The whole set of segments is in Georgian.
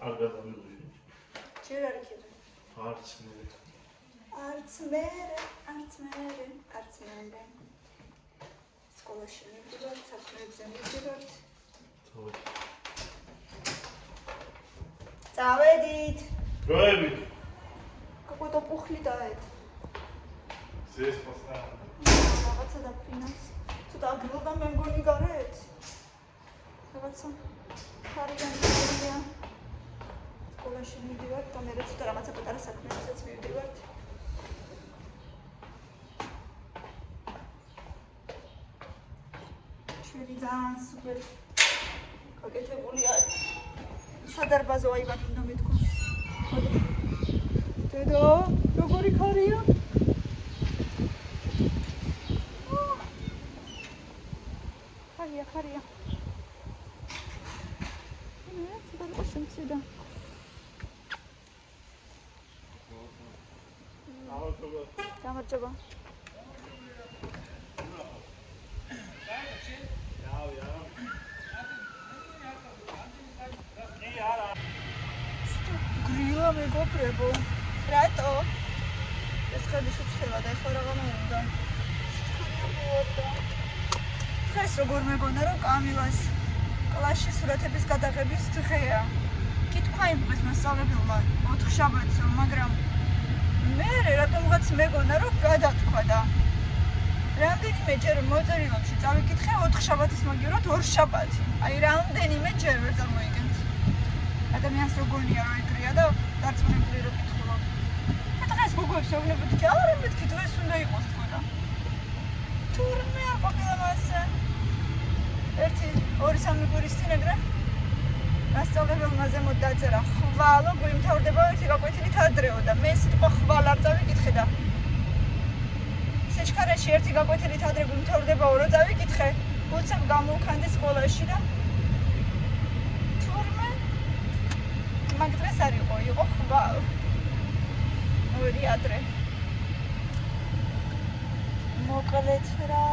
არ გადავიღე. ჯერ არ იქიდე. არც მე. არც მე. სკოლაში მივდივარ, საქმეებზე მივდივარ. წავედით. დროებით. какой-то пухли დაეთ. ზეს პასტა. რაღაცა დაფინანს. ცოტა აგრილდა მე მგონი გარეთ. რაღაცა ხარიდან მივდივარ. სკოლაში მივდივარ და მე ცოტა რაღაცა პატარა საქმეებსაც მივდივარ. ჩვენი ძალიან სუპერ გაკეთებულია. სადარბაზო აიბად უნდა მეთქვა. დედო, როგორი ხარია? ხარია. ცოტა შემცირდა. გამარჯობა. გრილა მეგობრებო. რატო? ეს ხელი შეცხება და ეხლა რაღა უნდა. დღეს როგორ მეგონა რომ კამილას კლასში სურათების გადაღების დღეა. კითხვა იმღეს მასწავლებელმა 4 შაბათს, მაგრამ მე რატომღაც მეგონა რომ გადათქვა და რამდენიმე ჯერ მოწერილებში წავიკითხე 4 შაბათის მაგივრად 2 შაბათი. აი რამდენიმე ჯერ ვერ წარმოიგებთ. ადამიანს როგორია რომ ეკრია და დარწმუნებული რომ კითხულობ. მე დღეს გოგოებს ეუბნებოდი კი არა მეთქი დღეს უნდა იყოს თქო და თურმე არ ყოფილა მასე. 1-2-3 კვირის წინ ეგრე მასწავლებელმა ზემოთ დაწერა ხვალო გვიმთავრდება ერთი გაკვეთილით ადრეო და მე სიტყვა ხვალ არ წავიკითხე და სიჩქარეში ერთი გაკვეთილით ადრე გვიმთავრდებაო რომ წავიკითხე უცებ გამოვქანდი სკოლაში და თურმე მაგ დღეს არ იყო ხვალ ორი ადრე მოკლედ რა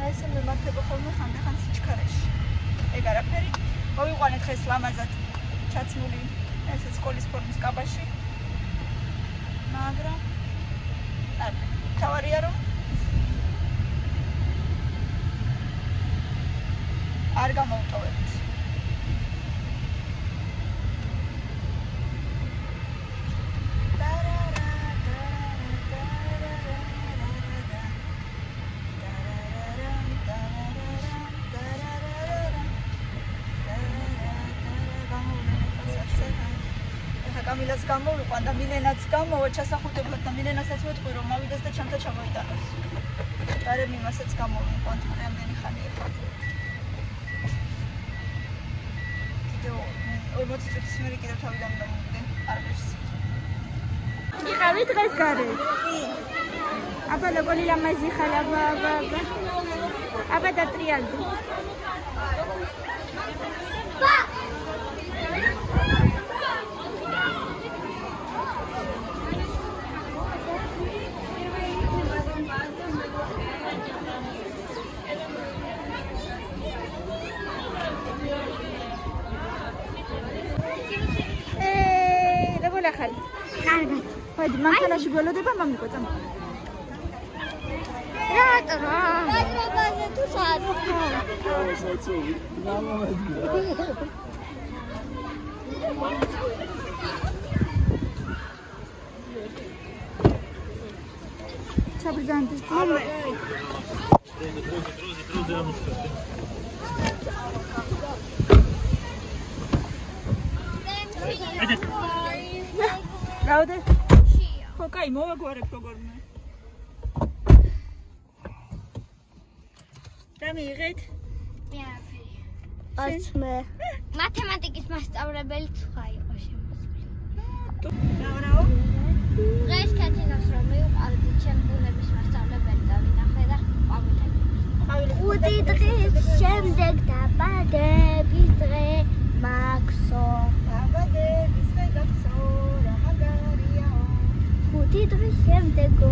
ესე მე მართება ხოლმე ხანდახან სიჩქარეში. ეგ არაფერი. მოვიყვანეთ დღეს ლამაზად ჩაცმული ესე სკოლის ფორმის კაბაში. მაგრამ თავარია რომ არ გამოვტოვებთ. კამილას გამოვიყვან და მინენაც გამოვა ჩასახუტებლად და მინენასაც ვეთქვი რომ მავიდეს და ჩემთან ჩამოიტანოს. გარემ იმასაც გამოვიყვან რამდენი ხანი ეხლა. კიდევ 40 წუთის მერე კიდევ თავიდან გამოვიდე არბეშს. იყავი დღეს გარეთ? კი. აბა როგორი ლამაზი ხარ აბა დატრიალდი. კარგად. ვადი, მანქანაში გველოდება მამიკო წამ. რატო რა? ბაზრობაზე თუ სად? საცოვი. საბრძანდი. მამე. დროზე ამოსკრე. Raude? ხო, კაი, მოვაგვარებ როგორმე. და მიიღეთ? მე არაფერი. არც მე. მათემატიკის მასწავლებელი სხვა იყო შემოსული. რაო? დღეს კეთილობს რომ მივყავდი ჩემ ბუნების მასწავლებელი და ვინახე და ყვავილები. ყვავილები. 5 დღის შემდეგ დაბადების დღე მაქსო. დაბადების დღე გაქსო. დღის შემდეგო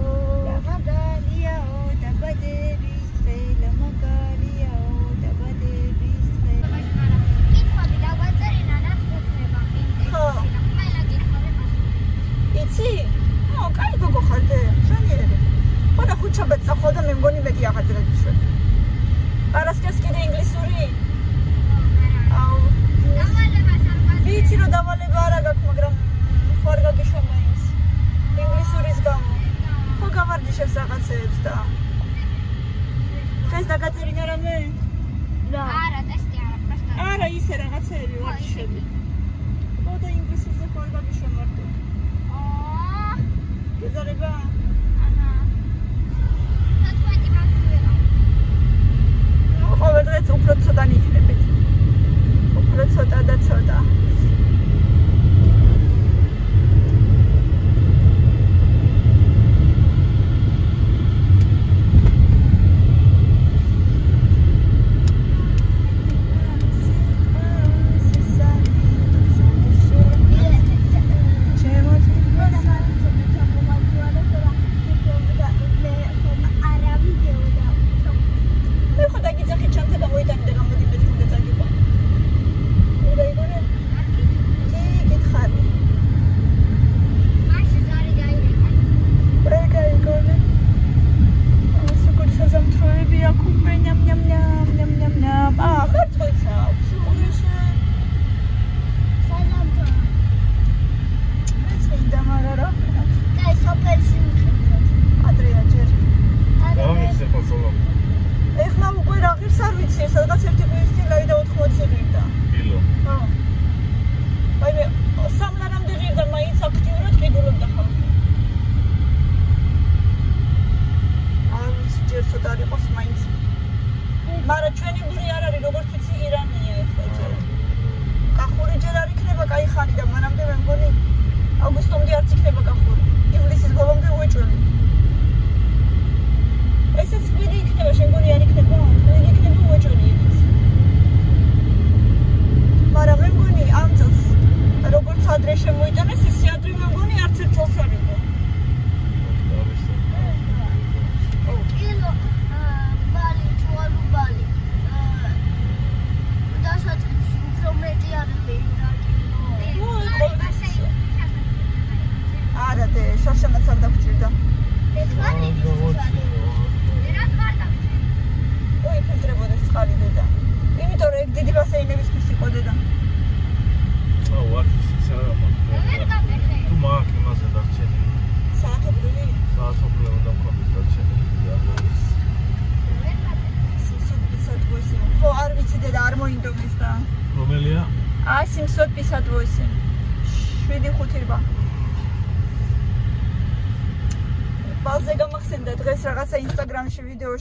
დამაგალიაო დაბადების დღე დამაგალიაო დაბადების დღე იცი? კაი გოგო ხარდე, მშვენიერი. ხოდა ხუთშაბათს წახვალ და მე მგონი მეტი აღაძრეთ შვენ. პარასკევს კიდე ინგლისური? აუ. ვიცი რომ დავალება არა გაქვს, მაგრამ ხო არ გაგიშვა მაინც. ინგლისურის გამო. ხო გავარჯიშებს რაღაცეებს და. დღეს დაგაწერინა რამე? არა, ტესტი არა, პროსტა. არა, ისე რაღაცეები ვარჯიშები. ხო და ინგლისურზე ხო არ გაგიშვა მარტო. გეზარება? აჰა. 11 მარტივია. ყოველ დღეს უფრო ცოტა ნიჭნებით. უფრო ცოტა და ცოტა.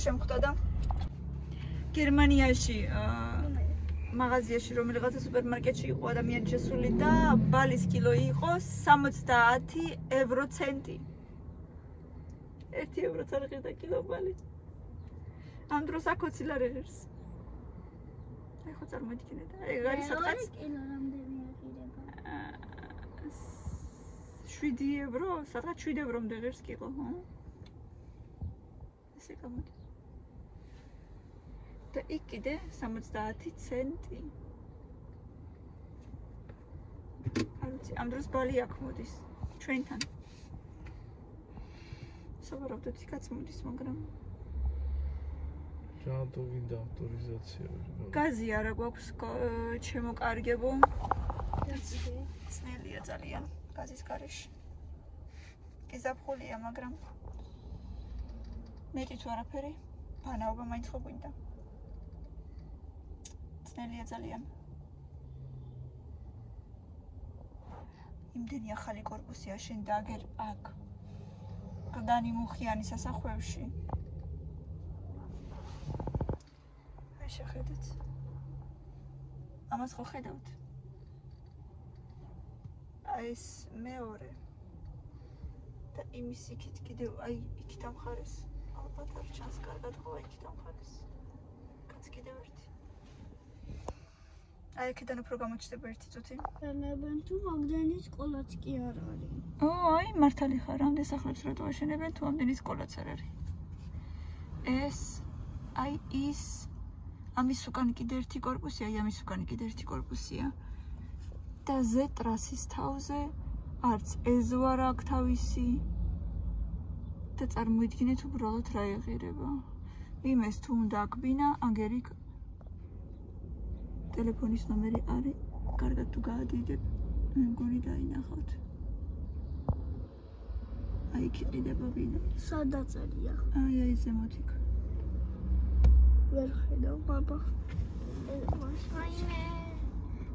შემხვდა და გერმანიაში მაღაზიაში რომელიღაცა სუპერმარკეტში იყო ადამიანი შესული და ბალის კილო იყო 70 ევრო ცენტი. 1 ევროც არ ღირდა კილო ბალი. ამ დროს აქ 20 ლარი ღირს. აი ხო წარმოიდგინე და ეგ არის სადღაც კილო რამდენი აღირება? 7 ევრო, სადღაც 7 ევრომდე ღირს კილო, ხო? ესე გამოდი. და იქ კიდე 70 ცენტი. არ ვიცი, ამ დროს ბალი აქ მოდის ჩვენთან. სავარაუდოდ იქაც მოდის, მაგრამ ჯანტო გინდა ავტორიზაცია. გაზი არა გვაქვს ჩემო კარგებო. ძნელია ძალიან გაზის გარეშე. გეზაფხულია, მაგრამ მეტი თუ არაფერი, ბანაობა მაინც ხო გვინდა. ძნელია ძალიან. იმდენი ახალი კორპუსია შენ დაგერ აქ. გდანი მუხიანი სასახლეში. აი შეხედეთ. ამას ხო ხედავთ? აი ეს მეორე. და იმის იქით კიდევ აი იქით ამხარეს. ალბათ არ ჩანს კარგად ხო იქით ამხარეს. კაც კიდევ ერთი. აი აქედან უფრო გამოჩნდება ერთი წუთი. ვენებენ თუ ამდენი სკოლაც კი არ არის. აი მართალი ხარ, ამდენ სახლებს რატო აშენებენ თუ ამდენი სკოლაც არ არის. ეს აი ის ამის უკან კიდე ერთი კორპუსია, აი ამის უკან კიდე ერთი კორპუსია. და ზე ტრასის თავზე არც ეზო არ აქვს თავისი და წარმოიდგინეთ უბრალოდ რა ეღირება. იმეს თუ უნდა აქბინა, აგერიქ ტელეფონის ნომერი არის, კარგად თუ გაადიდებ, მე მგონი დაინახავთ. აი იქ იდება ვინო. სადაწერია? აი ზემოთ იქ. ვერ ხედავ, ბაბა.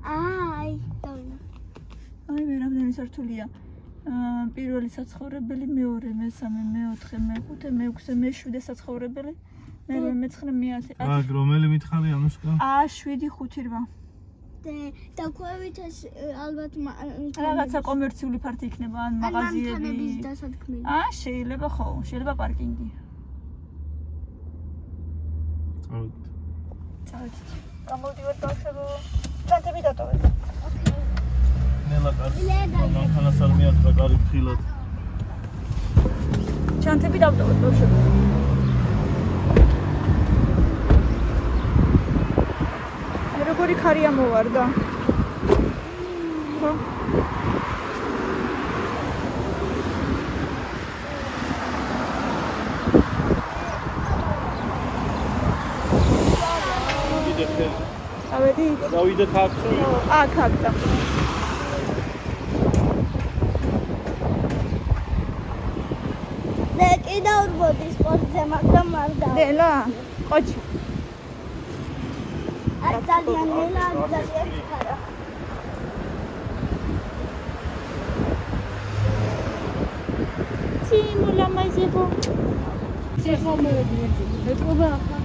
აი, დავინახე. აი მე რამდენი სართულია? პირველი საცხოვრებელი, მეორე, მესამე, მეოთხე, მეხუთე, მეექვსე, მეშვიდე საცხოვრებელი. მე მეცხრე, მე10. აქ რომელი მითხარი ანუშკა? 7-5-8. და ქვევით ეს ალბათ რაღაცა კომერციული ფართი იქნება, ან მაღაზიები. მანქანების დასადგმელი. შეიძლება ხო, შეიძლება პარკინგი. წავედით. გამოდივარ ბავშვებო. ჩანთები დატოვეთ. ნელა კარგი. მანქანას არ მიაწყდა კარგი ხილად. ჩანთები დავტოვეთ ბავშვებო. როგორი ხარია მოვარდა. ხო. წავედით? დავიდეთ აქ თუ? აქ და. მე კიდევ ვბოდი სპორტზე, მაგრამ არ და. ნელა, ყოჩი. ძალიან ნელა, ძალიან ხარა. Timo la mazebo. ციხა მოვედი. ეთქობა ახლა.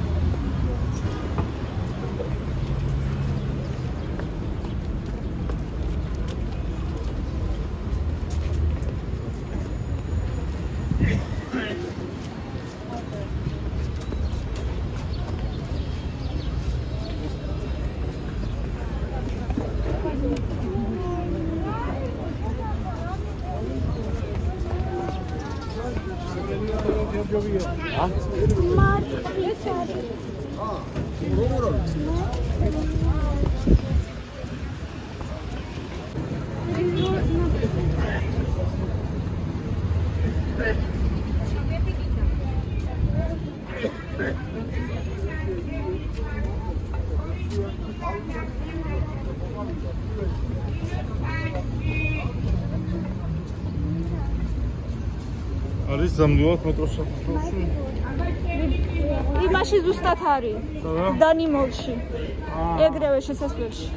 არის ზამთრიოთ მეტროს საფუძველში. იმაში ზუსტად არის. დანიმოლში. ეგრევე შესასვლელში.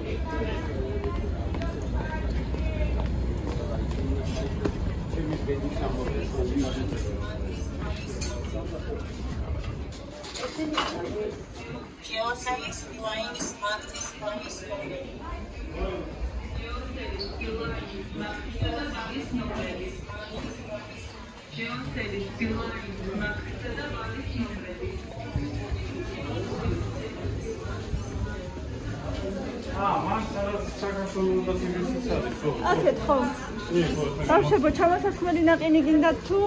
ასეთ ხო? ბავშვებო, ჩამოსასხმელი ნაყინი გინდათ თუ?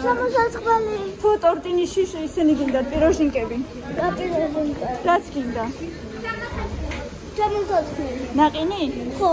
ჩამოსასხმელი. თუ ტორტინიში ისინი გინდათ, პიროჟინკები? რა პიროჟინკები? რაც გინდა? ჩამოსასხმელი. ნაყინი? ხო.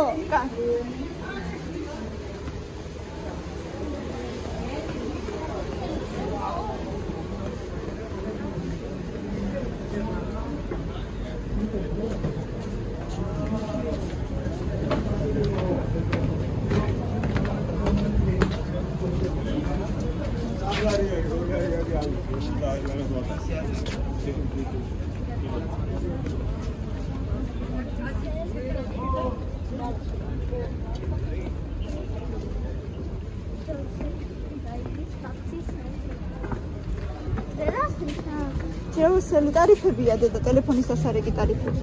ჯეუსელი ტარიფებია დედა, ტელეფონის დასარეკი ტარიფები.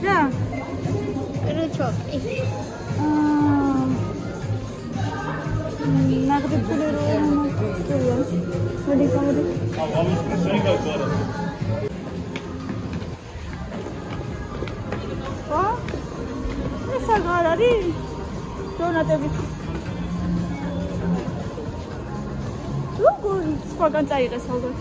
რა? რუჩოკი. ნახე ფული რომ მოდი გამოდი. საგარ არის დონატების როგორი სხვაგან წაიღეს ალბათ.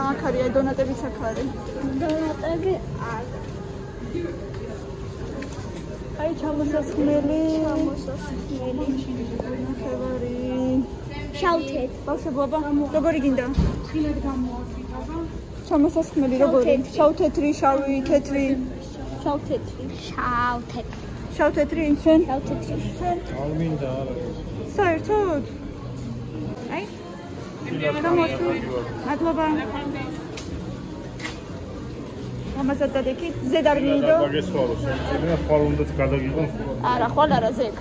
აქ არის დონატებიც აქ არის. დონატები არ. აი ჩამოსასხმელი. შავთეთ. ბავშვებობა, როგორი გინდა? ჩამოსასხმელი როგორი? შავთეთრი, შავი, თეთრი. შავთეთრი. შავთეთრი, შენ? შავთეთრი. არ მინდა არა. საერთოდ? აი. გამოსულ. მადლობა. ამასად დადეკით, ზედ არ მინდო? დაგესვარო, შეიძლება ხვალ უნდაც გადაგიყოს. არა, ხვალ არა ზედ.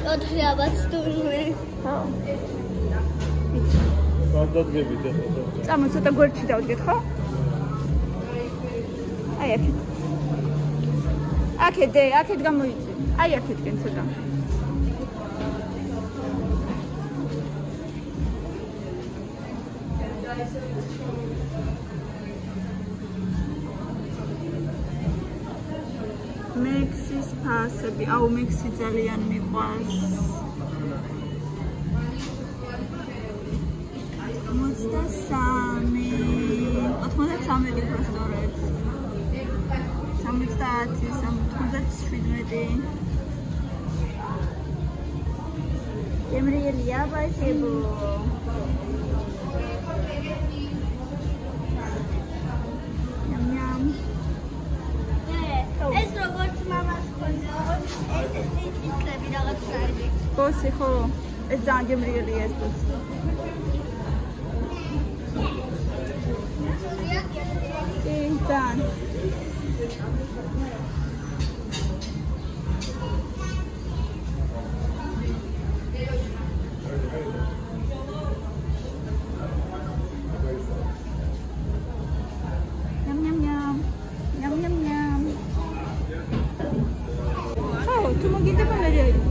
400 სტუმრე. ხო. გადადგებით ახლა. წამო ცოტა გვერდში დავდგეთ, ხო? აი აქეთ. აქეთ გამოიწე. აი აქეთკენ ცოტა. მექსის ფასები, აუ მექსი ძალიან მიყვარს. 83 ლიტრო სწორედ. 70, 97. ემრიელია ბაისებო. ნამ. ეს როგორც მამას ხონდა, ეს ისლები რაღაც არის. ბოსი ხო, ეს ძალიან გემრიელია ეს ბოსი. ძალიან. თუ მოგიდება მე რეალი.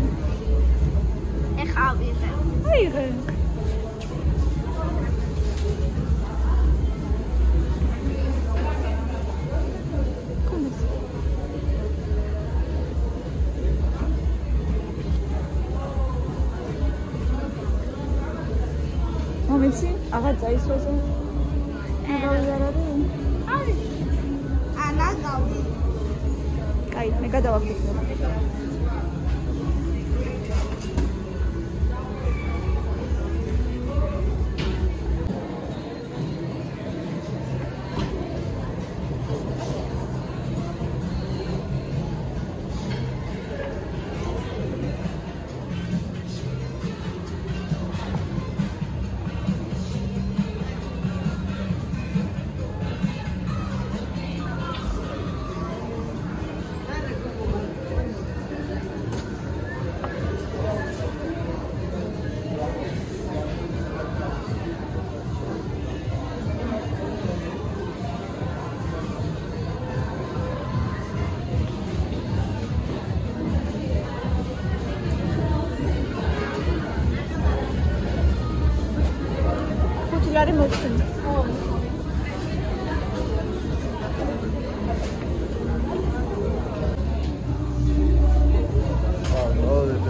ეხა ვიღე. აიღე. მომიცი? აღარ წაისვაზე. არის. ანა გავი. კაი, მე გადავაგდებ. არის მოხსნი.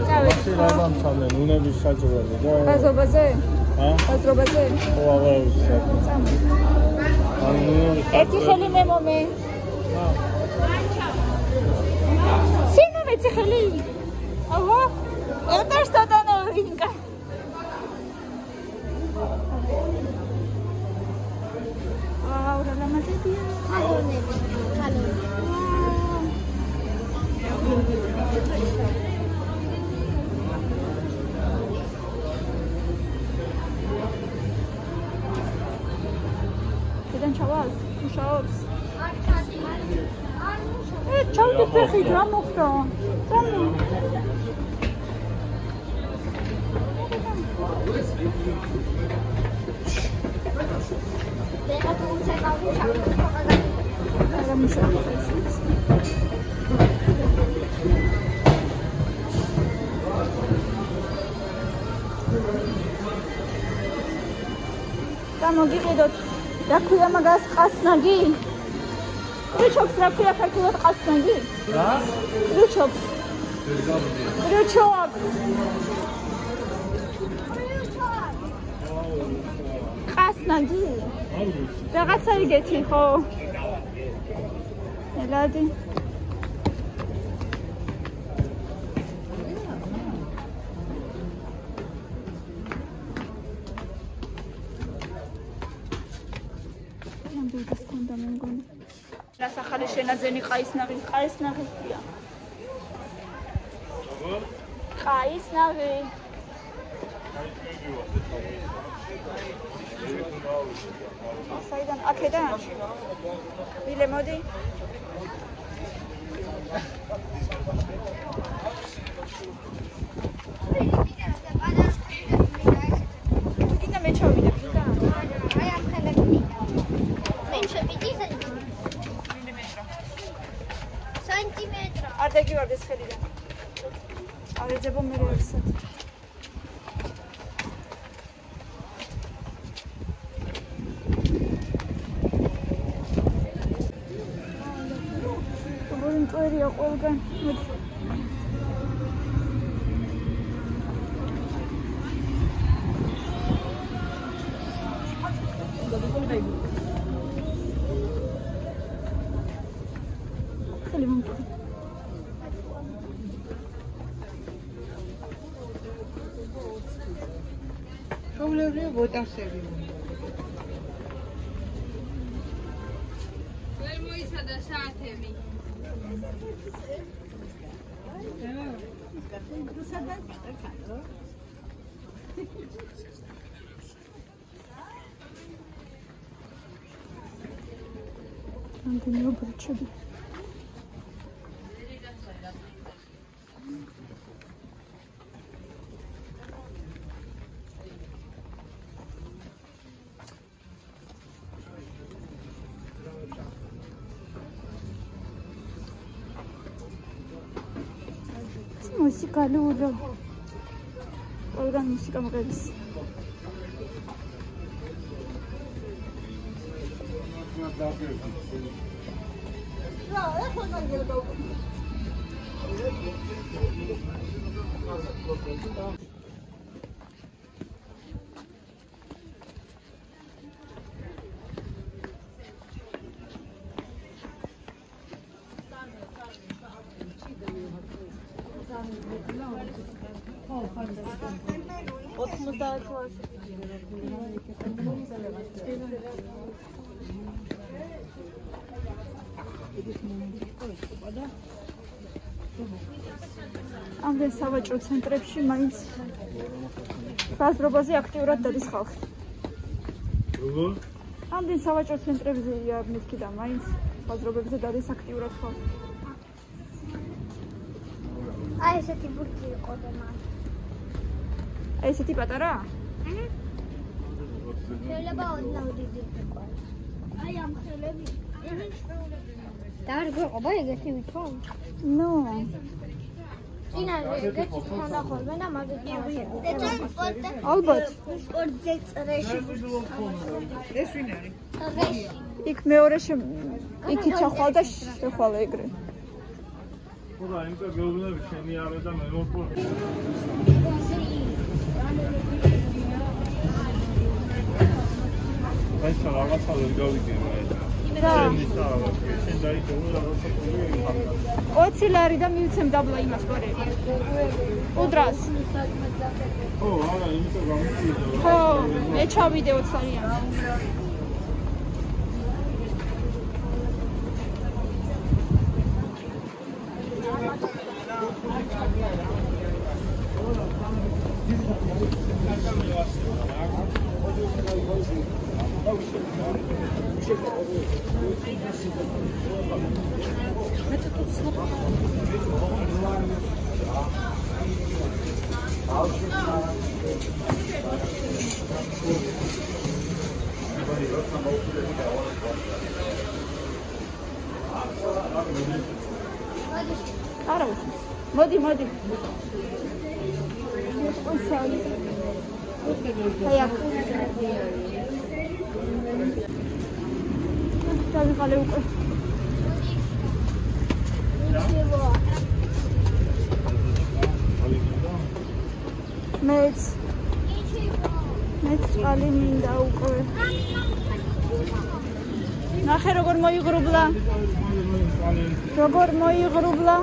ჩავე. უნების საჭიროა და ბაზობაზე? ჰა? ბაზობაზე? ო აღარ ერთი ხელი მე მომე. სინა მეცი ხელი. აჰა. ერთად დადანოვინკა. Ahora la mayoría. Quedan chaval, tu chavos. Chaval de perro, vamos cá. Vamos. გამოგიყიდოთ რა ქვია მაგას ყასნაგი? რუჩოქს რა ქვია ქართულად ყასნაგი? რა? რუჩოქს. რუჩოქ. ყას ნაგი? არ ვიცი. რაღაცა იგეთი ხო? ელადი. ამბობს კონდა მე მგონი. რას ახალი შენაძენი ყაისნაღი ყაისნაღია. ყაისნაღი. საიდან? აქედან? მილე მოდი. კიდე მე ჩავიდე კიდე. აი ამ ხელები. მე შევიდი სანტიმეტრო. არ დაგივარდეს ხელიდან. არ ეძებო მე ერთსად. მწვერია ყველგან. შოვლები ვოტასები. ვერ მოიცადა საათები. Антонио Бричеби. Музыка люблю. Когда музыка нравится. ამდენ სავაჭრო ცენტრებში მაინც ბაზრობაზე აქტიურად დადის ხალხი. როგორ? ამდენ სავაჭრო ცენტრებზეა მეთქი და მაინც ბაზრობებზე დადის აქტიურად ხალხი. აი ესეთი ბურთი იყო და მან. აი ესეთი პატარა? შეიძლება ოდნავ დიდი იყო. აი ამ ხელები. და არ გვეყობა ეგეთი ვითომ? ნო. წინაზე ეგეთი ხონდა ხოლმე და მაგით გავაშენე. და ჩვენ სპორტზე. ალბათ. სპორტზე წრეში. ეს ვინ არის? წრეში. იქ მეორე იქი ჩახვალ და შეხვალა ეგრე. ხოდა იმკა გეუბნები შენი არე და მე მოპოვე. აი რაღაცა ვერ გავიგე მე. რა? შენ დაიწყო რაღაცა პრობლემა. 20 ლარი და მივცემ დაბლა იმას გორები. უდრას. ო, არა, იმით გამიწევდა. ხო, მე ჩავიდე 20 ლარიანი. არა ვიცი. მოდი. აი აქ. დავიღალე უკვე. მეც წყალი მინდა უკვე. ნახე როგორ მოიღრუბლა. როგორ მოიღრუბლა.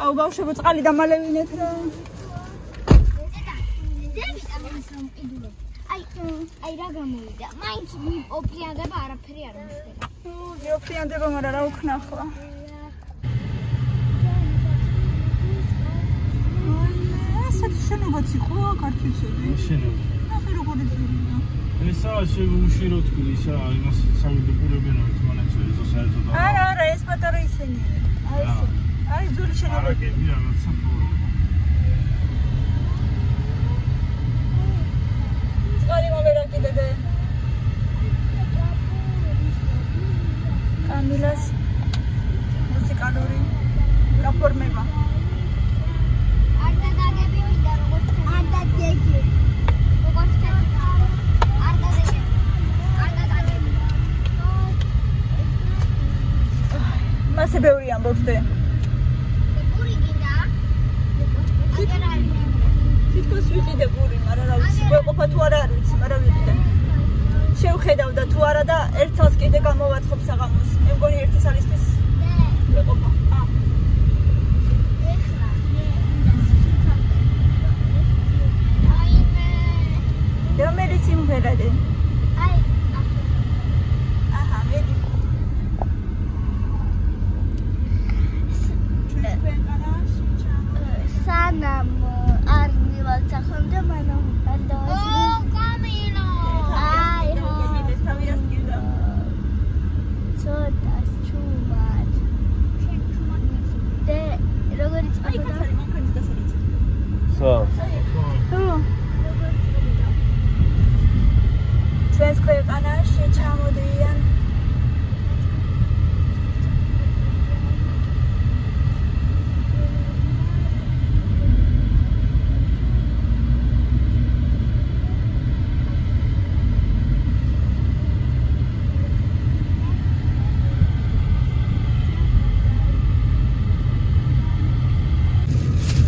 აუ ბავშვებო წყალი დამალევინეთ რა. აი რა გამოვიდა. მაინც ოპრიანდება არაფერი არ მოხდება. ოპრიანდება, მაგრამ რა უქნა ახლა. ასეთი შენობაც იყო ქართლისები. შენობა. ნახე როგორ იძლევა. ესაა შეუშირო თქვი ისა იმას საუბრობენ რომ მანაცოზე საერთოდ არა ეს პატარა ისინი. აი ეს. აი ძული შენობა. არაგები რაღაცა ფორმა. წყალი მოვერა კიდე. კამილას მუსიკალური გაფორმება. არ დაგები მინდა როგორც არ დაგები. როგორც არ დაგები. არ დაგები. მასე ბევრი ამბობს და პური გინდა? თითქოს ვიყიდე პური, მაგრამ რა ვიცი, გვეყოფა თუ არა არ ვიცი, მაგრამ ვიყიდე. შევხედავ და თუ არა და ერთ წელს კიდე გამოვაცხობ საღამოს. მე მგონი ერთი წელისთვის გვეყოფა. და მე სიმღერადე. აი აჰა, მე სანამ არ მივალცახამდე მანამ არ დავასრულე. კამილო. აი ცოტას ჩუმად. და როგორ იწყება? ჩვენს ქვეყანაში ჩამოდიან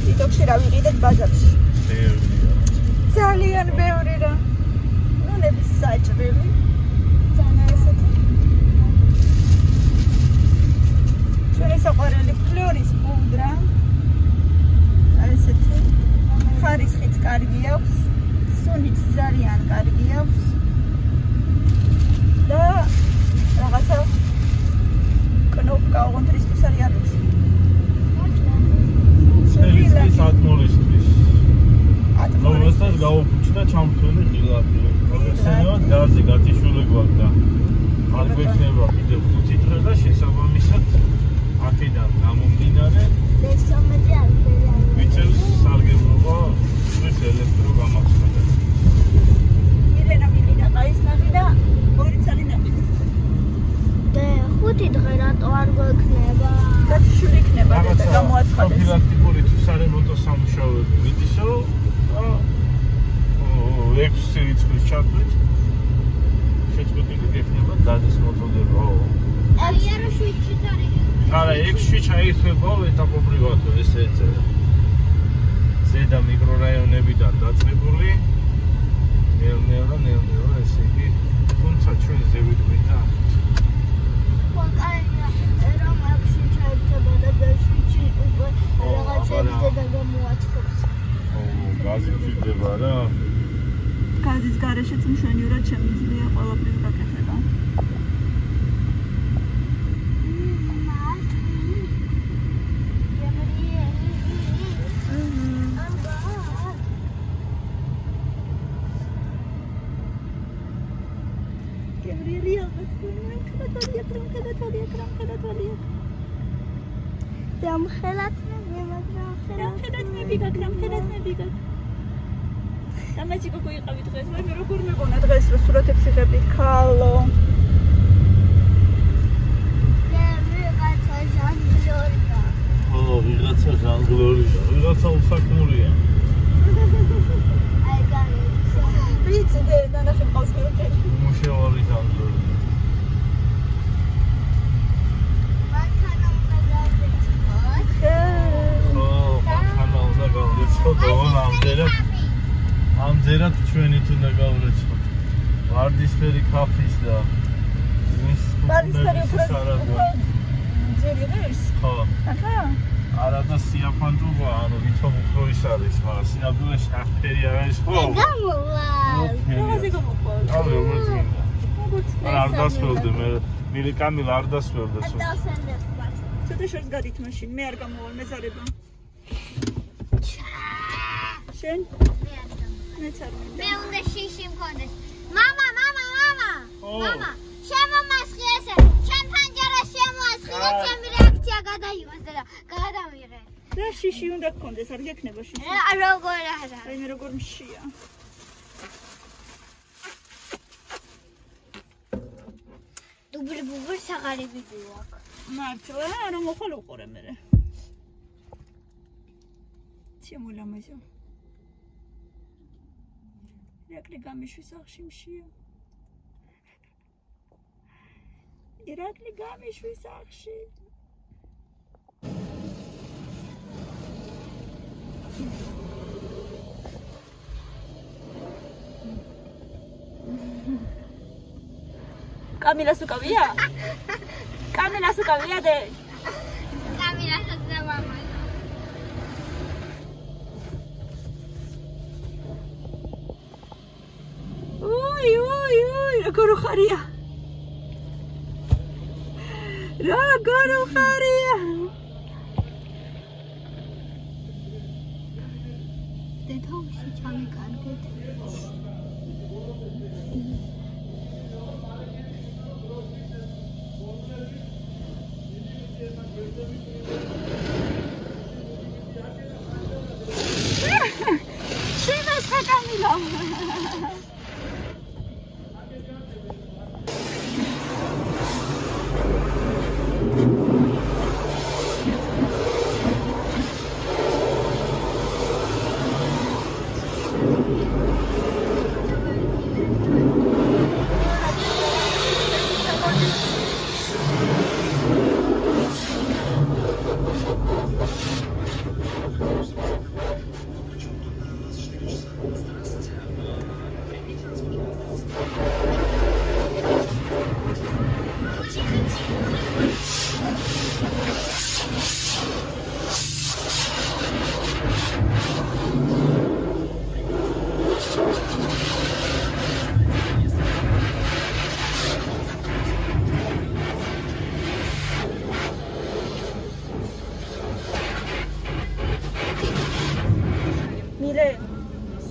ტიკტოკში რა ვიყიდეთ ბაზარში. ძალიან ბევრი რა. ნუნების საჭრელი. ძალიან ესეთი. ჩვენი საყვარელი ფლორის პუდრა. აი ესეთი. ხარისხიც კარგი აქვს. სუნიც ძალიან კარგი აქვს. და რაღაცა კნოპკა ოღონდისთვის არის არ ვიცი. ეს ატმოსფეროს ნოვესტას გაუფუჭდა ჩამთველი ღილაკი. მოგესალმებით, გაზი გათიშული გვაქვს და არ გვექნება კიდევ 5 დღე და შესაბამისად 10-დან გამომდინარე ვიცევს სარგებლობა ეს ელექტრო გამახსენდა. ირენა მიყიდა ყაისნაგი და 2 წელი ნახეთ. და 5 დღე რატო არ გვექნება? გათიშული იქნება და გამოაცხადეს. პროფილაქტიკური თუ სარემონტო სამუშაოები ვიდისო და 6 რიცხვის ჩათვლით შეწყვეტილი გექნება დაზის მოწოდება. აი არა შვიდშიც არის. არა 6-ში ჩაირთვება ეტაპობრივად ესე ეწერა. ზედა მიკრორაიონებიდან დაწყებული ნელ-ნელა ესე იგი თუმცა ჩვენ ზევით გვინდა რომ 6-ში ჩაირთვება და შვიდში უკვე რაღაცებზე და გამოაცხობს. გაზი მჭირდება რა. გაზის გარეშეც მშვენივრად შემიძლია ყველაფრის გაკეთება. გემრიელი ალბათ გონია, დამაჯი გოგო იყავი დღეს, მაგრამ როგორ მეგონა დღეს რომ სურათებს იღებდით ქალო. ვიღაცა ჟანგლორია, ვიღაცა უსაქმურია. აი გამიჩა. ვიცი და ნახე მყავს ხერხი. მუშაობი ჟანგლორია. მანქანა უნდა გავვრეცხოთ, ამჯერად ჩვენით უნდა გავვრეცხოთ. ვარდისფერი ქაფის და ვარდისფერი უფრო ძელი ღირს? ხო. ახლა? არა და სიაფანტუა, ანუ ვითომ უფრო ის არის, მაგრამ სინამდვილეში აღფერი არ არის, ხო? გამოვა. როგორზე გამოყვა? აი, როგორც მინდა. არ დასწრებდი მე, მილი კამილ არ დასწრებდა სულ. ცოტა შორს გადით მაშინ, მე არ გამოვალ მეზარება. შენ? მეც არ მინდა. მე უნდა შიში მქონდეს. მამა. მამა, შემომასხი ესე. ჩემ ფანჯარას შემოასხი და ჩემი რეაქცია გადაივას და გადამიღე. და შიში უნდა გქონდეს, არ გექნება შიში. როგორ არა. აი მე როგორ მშია. დუბლ საღარიბი გვაქვს. მართლა რომ მოხალ უყურე მე. შემოლამაზო. ირაკლი გამიშვის სახში მშია. ირაკლი გამიშვის სახში. კამილას უკავია? კამილას უკავია დე? კამილასაც და მამას. უი, როგორ ხარია? როგორ ხარია? დედაუში ჩამიკანდეთ. შენა საკამილო.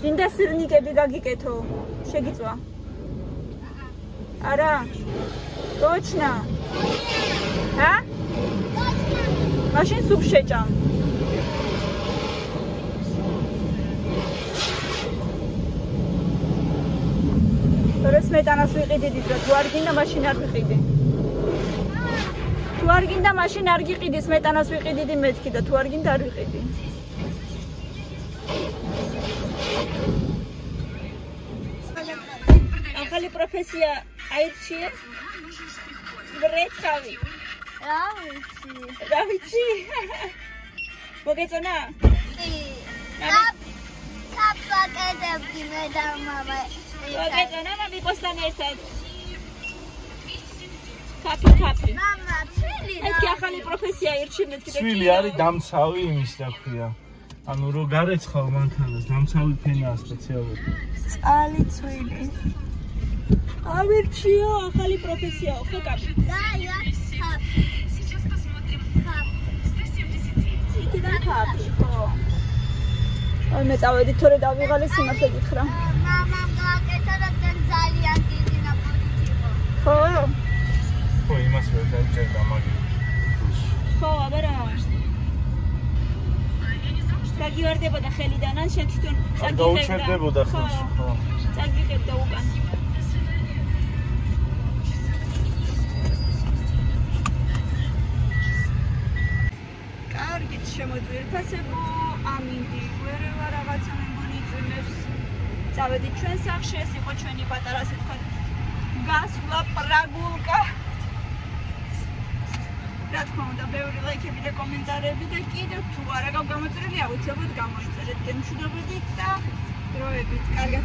მინდა სირნიკები გაგიკეთო. შეგიწვა? არა? точно? ა? მაშინ სუპს შეჭამ. თორე სმეტანას ვიყიდით და თუ არ გინდა მაშინ არ ვიყიდი. თუ არ გინდა მაშინ არ გიყიდი, სმეტანას ვიყიდიდი მეთქი და თუ არ გინდა არ ვიყიდი. ახალი პროფესია აირჩიე? ბრეცავი. რა ვიცი? მოგეწონა? კი. კაპს ვაკეთებდი მე და მამა. მოგეწონა მამიკოსთან ერთად? კაპი. მამა, ცვილი რა. ეს კი ახალი პროფესია აირჩიე მეთქი და ცვილი არის დამცავი იმის რა ქვია. ანუ რო გარეცხავ მანქანას, დამცავი ფენაა სპეციალური. წალი ცვილი. ავირჩიო ახალი პროფესიაო, ხო კაპი? დაია, კაპი. იქიდან კაპი, ხო. აი მე წავედი თორე დავიღალე სიმართლე გითხრა. მამამ გააკეთა და ძალიან დიდი ნაპოლით იყო. ხო? ხო, იმას ვერ დაიჭერდა მაგით. ხო, აბარა. დაგივარდებოდა ხელიდან, ან შენ თვითონ წაგიღებდა. დაუჩერდებოდა ხელში, ხო. წაგიღებდა უკან. კარგით, შემოძვირფასებო, ამინდი, ვერევა რაღაცა მე მგონი იწვიმებს. წავედით ჩვენ სახლში, ეს იყო ჩვენი პატარა ასე თქვა გასვლა პრაგულკა. რა თქმა უნდა, ბევრი ლაიქები და კომენტარები და კიდევ თუ არა გაგვამოწერილი, აუცილებლად გამოიწერეთ გემშვიდობებით და დროებით. კარგად